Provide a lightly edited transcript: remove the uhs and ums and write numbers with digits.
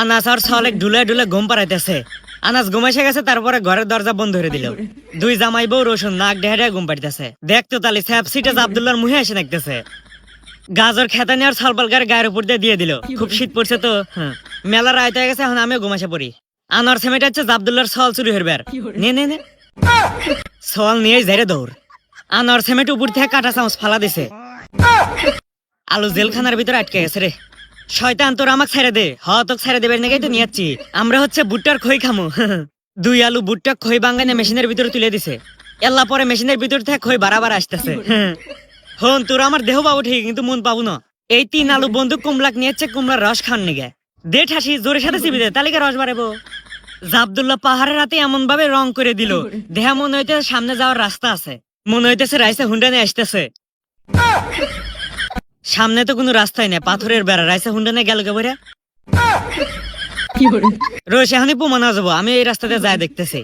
আনাস আর সলেক ঢুলে ঢুলে ঘুম পাড়াইতেছে। আনাস ঘুমাইসে গেছে, তারপরে ঘরের দরজা বন্ধ করে দিল। দুই জামাই বউ রসুন নাক ঢেড়ে ঘুম পাড়িতেছে। দেখতো তালি স্যাপ সিটে আব্দুল্লাহর মুহে এসে দেখতেছে। গাজর খেতানি আর সালপালকার গায়ের উপর দিয়ে দিল। খুব শীত পড়ছে তো, মেলা রাইত হয়ে গেছে, এখন আমিও ঘুমাইসে পড়ি। আনার সেমেটা হচ্ছে আব্দুল্লাহর সল চুরি হইবে। নে নে নে সল নিয়ে যাইরে দৌড়। আনার সেমেট উপর থেকে কাটা চামচ ফালা দিছে। আলু জেলখানার ভিতরে আটকে গেছে রে। শয়তান তোর আমাকে ছেড়ে দে। তোকে ছেড়ে দেবের নাকি তো নিয়েছি। আমরা হচ্ছে ভুট্টার খই খামু। দুই আলু ভুট্টা খই বাঙ্গানে মেশিনের ভিতরে তুলে দিছে। এল্লা পরে মেশিনের ভিতর থেকে খই বারাবার আসতেছে। হন তোর আমার দেহ পাবো ঠিক, কিন্তু মন পাবো না। এই 3 আলু বন্ধু কুমলাক নিয়েছে, কুমলার রস খান নিগে দে ঠাসি জোরের সাথে চিবি দে, তালিকা রস বাড়াবো। আব্দুল্লাহ পাহাড়ের রাতে এমন ভাবে রং করে দিল, দেহা মনে হইতেছে সামনে যাওয়ার রাস্তা আছে। মনে হইতেছে রাইসে হুন্ডা নিয়ে আসতেছে। সামনে তো কোনো রাস্তাই নেই, পাথরের বেড়া। রাইসে হুন্ডা নিয়ে গেল কেবরে রোজ এখনই প্রমাণ যাবো। আমি এই রাস্তাতে যায় দেখতেছি।